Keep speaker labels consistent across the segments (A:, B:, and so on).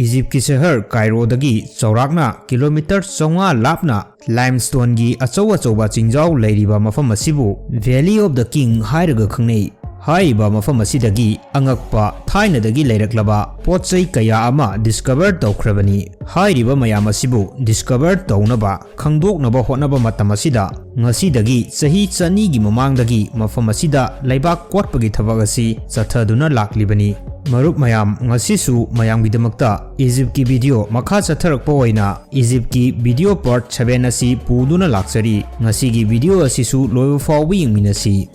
A: Egypt की शहर कायरोदगी चौराकना kilometre 500 लापना limestone की अचौ अचौबा चिंजाव लेरिबा मफम असिबु वैली ऑफ द किंग हाइरगा खंगनै हाइबा मफम असिदगी अंगकपा थाइनदगी लेरक्लबा पोचै कया अमा डिस्कवर तौख्रबनी हाइरिबा मयाम असिबु डिस्कवर तौनबा खंगदोकनबा होटनबा मतम असिदा ngasi sahi chani gi mamangdagi mafam asida laibak kotpagi thabak asi chathaduna laklibani marup mayam ngasi su mayam gi damakta Egypt ki video makha chatharakpa oina Egypt ki video part 7 asi puduna laksari ngasi gi video asi su loiba fawbi yingminasi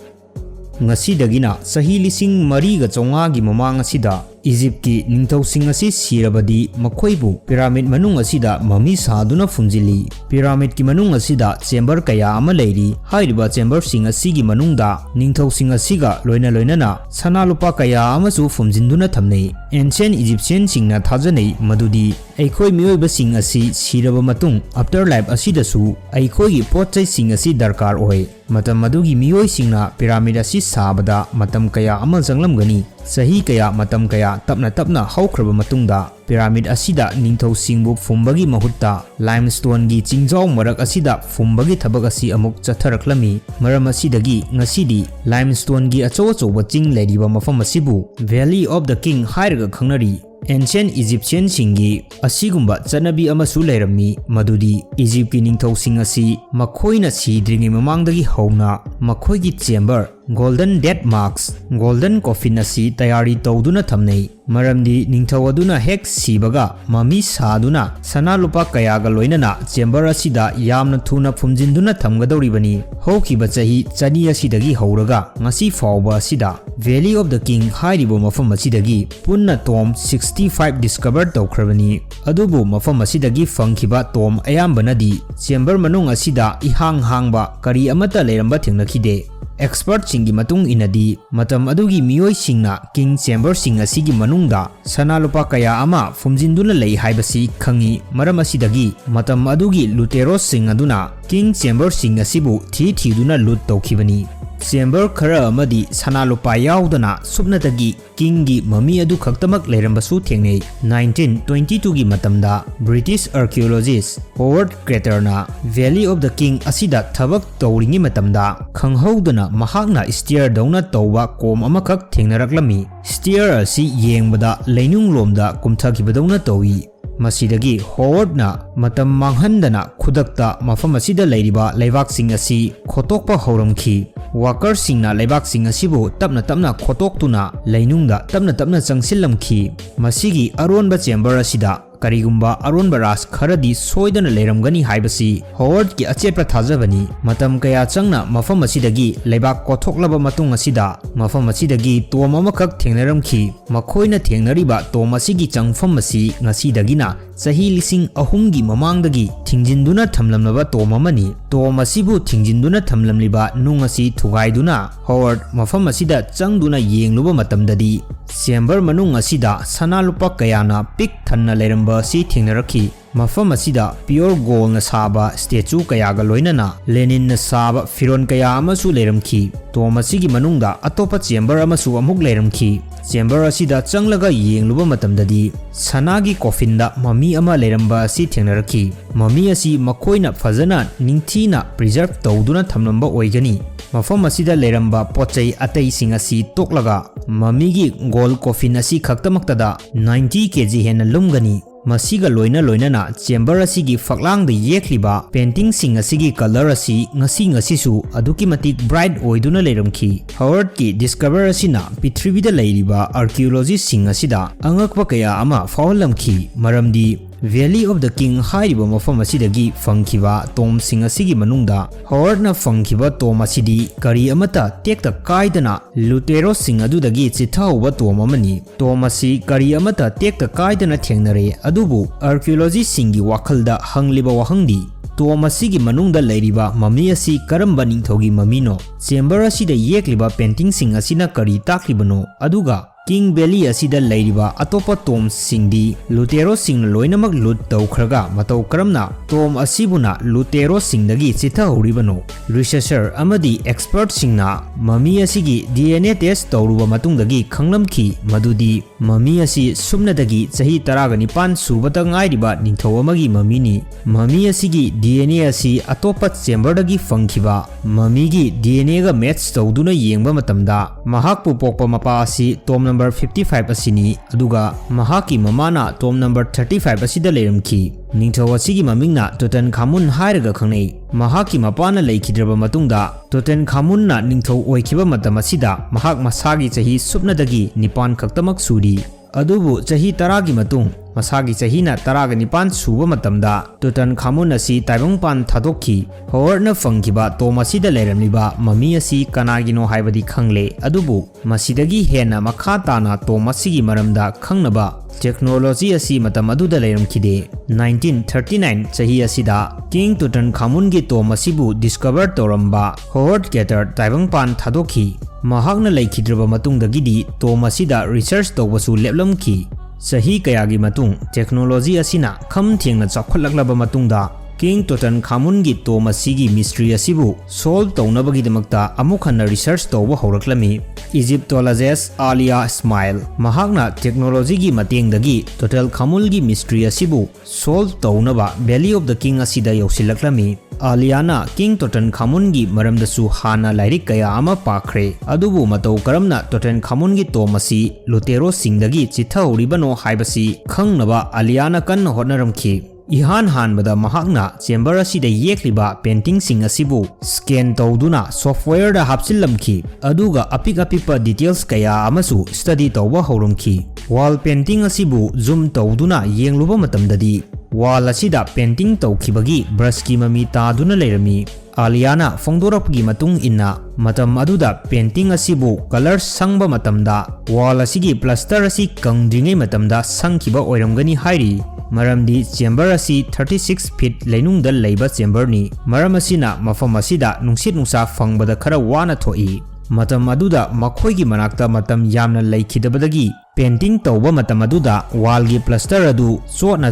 A: ngasi dagina sahi lising mari ga chonga gi mamang asida Egypt ki ningthau sing asi sirabadi makhoibu pyramid manung asida mami saduna funjili pyramid ki manung asida chamber kaya ama leiri hairiba chamber sing asi gi manungda ningthau sing asiga loina na sana lupa kaya ama su fumjinduna thamnei ancient Egyptian singna thajanei madudi aikhoi mioiba sing asi siraba matung afterlife asida su aikhoi gi potchai sing asi darkar oi matam madugi mioi singna pyramid asi sabada matam kaya ama janglamgani sahi kaya matam kaya tapna haukraba matungda pyramid asida ningthau singbu fumbagi mahutta limestone gi chingjaw marak asida fumbagi thabak asi amuk chatharaklami maram asidagi ngasidi limestone gi achow ching leriba mafam asibu valley of the king hairaga khangnari ancient Egyptian singi asigumba chanabi amasu leirami madudi Egypt ki ningthau sing asi makhoina sidringi mamangdagi hauna makhoi gi chamber golden death marks golden coffin asi tayari tawduna thamnei maramdi ningthau aduna hek sibaga mami saduna sana lupa kayaga loinana chamber asida yamna thuna phumjinduna thamgadoribani hokiba chahi chani asidagi hauraga ngasi fawba asida valley of the king hairibo mafam asidagi punna tom 65 discover tawkhrabani adubu mafam asidagi phangkhiba tom ayambanadi chamber manung asida ihang hangba kari amata leramba thengnakhide expert singi matung inadi matam adugi mioi singna king chamber sing asigi manungda sana lupa kaya ama fumjinduna lei haibasi khangi maram asidagi matam adugi luteros sing aduna king chamber sing asibu thiduna lut tawkhibani chamber khara amadi sana lupa yaudana subnatagi king gi mami adu khaktamak leirambasu thengnei 1922 gi matamda British archaeologist Howard Carter na Valley of the King asida thabak tawringi matamda khanghaudana mahakna stair dauna tawba kom amakhak thengnaraklami stair asi yengbada leinung lomda kumthakibadawna tawi masidagi Howard na matam manghandana khudakta mafam asida leiriba leibak sing asi khotokpa hauramkhi worker singna leibak sing asibu tapna khotoktuna leinungda tapna changsillamkhi masigi aronba chamber asida karigumba aronba ras kharadi soidana leiramgani haibasi Howard ki achepra thajabani matam kaya changna mafam asidagi leibak kothoklaba matung asida mafam asidagi tom amakhak thengnaramkhi makhoina thengnariba tom asigi changfam asi ngasidagina sahi lising ahumgi mamangdagi thingjinduna thamlamnaba tom amani tom asibu thingjinduna thamlamliba nung asi thugaiduna Howard mafam asida changduna yengluba matamdadi chamber manung asida sana lupa kayana pik thanna leiramba si thengnarakhi mafam asida pure gold na saba statue kayaga loinana Lenin na saba firon kaya amasu leiramkhi tom asigi manungda atopa chamber amasu amuk leiramkhi chamber asida changlaga yengluba matamdadi sanagi coffin da mami ama leiramba si thengnarakhi mami asi makhoina fajana ningthina preserve tawduna thamlamba oigani mafam asida leiramba pochai atei sing asi toklaga mami gi gold coffin asi khaktamaktada 90 kg hena lumgani masiga loina na chamber asigi faklang de yekliba painting sing asigi color asi ngasi su aduki matik bright oiduna leiramkhi Howard ki discover asina prithivida leiriba archaeologist sing asida angakpa kaya ama fawlamkhi maramdi Valley of the King hairiba mafam asidagi Phangkhiba tom sing asigi manungda Howard na Phangkhiba tom asidi kari amata tekta kaidana lutero sing adudagi chithauba tom amani tom asi kari amata tekta kaidana thengnare adubu archaeologist singi wakhalda hangliba wahangdi tom asigi manungda leiriba mami asi karamba ningthogi mamino chamber asida yekliba painting sing asina kari taklibano aduga King Valley asida leiriba atopa tom singdi Lutero sing loinamak lut taukhraga matau karamna tom asibuna Lutero singdagi chitha horibano researcher amadi expert singna mami asigi DNA test tauruba matungdagi khanglamki madudi mami asi sumnadagi chahi 19 subata ngairiba ningthau amagi mamini mami asigi DNA asi atopa chamber dagi Phangkhiba mami gi DNA ga match tauduna yengba matamda mahakpu pokpa mapa asi tom number 55 asini aduga mahaki mamana tom number 35 asida leramki ningthau asigi mamingna Tutankhamun hairaga khangnei mahaki mapana leikidraba matungda Tutankhamun na ningthau oikhiba matam asida mahak masagi chahi supnadagi nipan khaktamak suri adubu chahi 10 gi matung masagi chahina 19 suba matamda Tutankhamun asi taibangpan thadokhi horna Phangkhiba tomasida leiramliba mami asi kanagino haibadi khangle adubu masidagi hena makha tana tomasigi maramda khangnaba technology asi matam aduda leiramkhide 1939 chahi asida King Tutankhamun gi tomasibu discover toramba Howard Carter taibangpan thadokhi mahakna leikidraba matungdagidi tomasida research tawbasu leplamki sahi kayagi matung technology asina kham thengna chakhollaklaba matungda King Tutankhamun gi tomasigi mystery asibu solve tawnabagi damakta amukhanna research tawba horaklami Egyptologist Alia Smile mahakna technology gi matengdagi Tutankhamun gi mystery asibu solve tawnaba Valley of the King asida yausilaklami Aliana King Tutankhamun gi maramdasu hana lairik kaya ama pakhre adubu matau karamna Tutankhamun gi tomasi Lutero singdagi chitha horibano haibasi khangnaba Aliana kan hotnaramki ihan hanbada mahakna chamber asida yekliba painting sing asibu scan tawduna software da hapsillamki aduga apik apipa details kaya amasu study tawba horumki wall painting asibu zoom tawduna yengluba matamdadi wall asida painting tawkhibagi brush ki mami taduna leirami Aliana fongdorapgi matung inna matam aduda painting asibu colors sangba matamda wall asigi plaster asi kangdringai matamda sangkhiba oiramgani hairi maramdi chamber asi 36 feet leinungda leiba chamber ni maram asina mafam asida nungsit nungsa fangbada khara wana thoi matam aduda makhoi gi manakta matam yamna leikhidabadagi painting tawba matam aduda wall gi plaster adu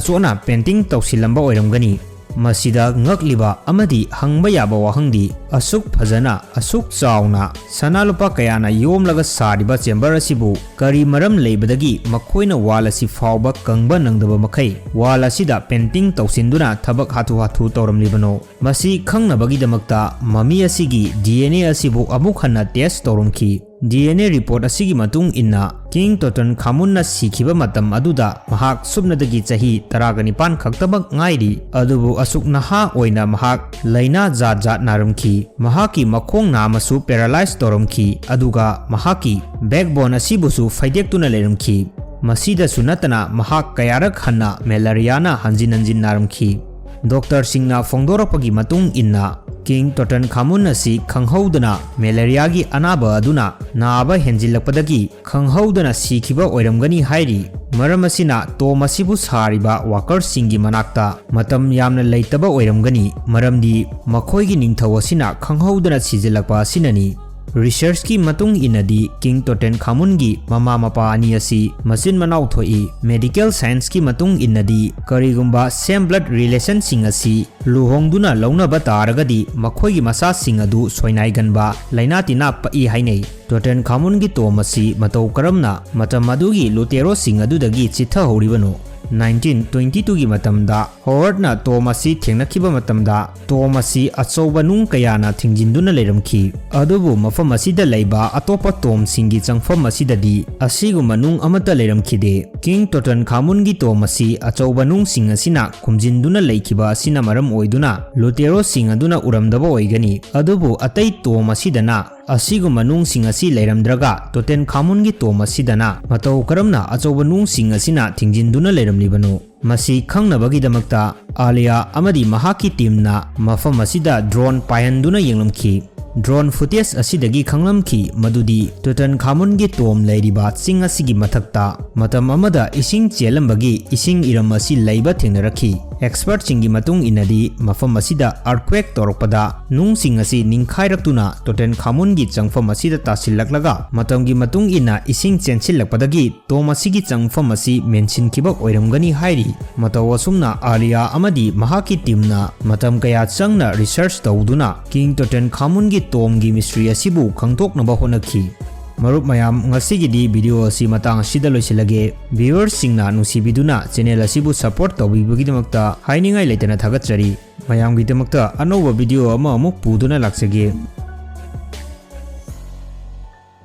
A: chona painting tawsilamba oiramgani masida ngakliba amadi hangba yaba wahangdi asuk phajana asuk chauna sanalupa kayana yomlaga sariba chamber asibu kari maram leibadagi makhoina wall asi fawba kangba nangdaba makhai wall asida painting tawsinduna thabak hatu tawramlibano masi khangnabagi damakta mami asigi DNA asibu amuk hanna test tawrumki DNA report asigi matung inna King Tutankhamun na sikhiba matam aduda mahak subnadagi chahi 19 khaktabak ngairi adubu asuk naha oina mahak laina jat naramki mahaki makhong namasu paralyzed toramki aduga mahaki backbone asibusu faidektuna leramki masida sunatana mahak kayarak hanna malaria na hanjin naramki Dr. Singna fongdorapagi matung inna King Tutankhamun asi khanghaudana malaria gi anaba aduna naaba henjilakpadagi khanghaudana sikhiba oiramgani hairi maram asina tomasibu sariba worker singi manakta matam yamna leitaba oiramgani maramdi makhoi gi ningthau asina khanghaudana sijilakpa asinani research ki matung inadi King Tutankhamun gi mama mapa ani asi machin manau thoi medical science ki matung inadi karigumba same blood relation sing asi luhongduna launaba taragadi makhoi gi masa sing adu soinai ganba laina tina pai hainei Tutankhamun gi tomasi matau karamna matam adugi Lutero sing adu dagi chitha horibano 1922 gi matamda Howard na tomasi thengnakiba matamda tomasi achouba nung kayana thingjinduna leiramki adubu mafam asida leiba atopa tom singi changfam asidadi asiguma nung amata leiramkhide King Tutankhamun gi tomasi achouba nung sing asina khumjinduna leikhiba asina maram oiduna Lutero sing aduna uramdaba oigani adubu atai tomasidana asiguma nung sing asi leiramdraga Tutankhamun gi tomasidana matau karamna achouba nung sing asina thingjinduna leiramlibano masi khangnabagi damakta Alia amadi mahaki teamna mafam asida drone pahanduna yenglamki drone footage asidagi khanglamki madudi Tutankhamun gi tom leiriba ching asigi mathakta matam amada ising chelambagi ising iram asi leiba thengnarakhi Expertsinggi matung inadi mafam asida earthquake torokpada nungsing asi ningkhairatuna Tutankhamungi changfam asida tasillaklaga matamgi matung ina ising chenchillakpadagi tom asigi changfam asi menchinkhiba oiramgani hairi mataw asumna Alia amadi mahaki teamna matam kaya changna research tawduna King Tutankhamungi tomgi mystery asibu khangtoknaba honakhi Marup mayam ngasigidi video asi matang asida loisilage viewers singna nusibiduna channel asibu support tawbibugidamakta hainingai leitana thagatsari mayamgidamakta anoba video ama amuk puduna laksage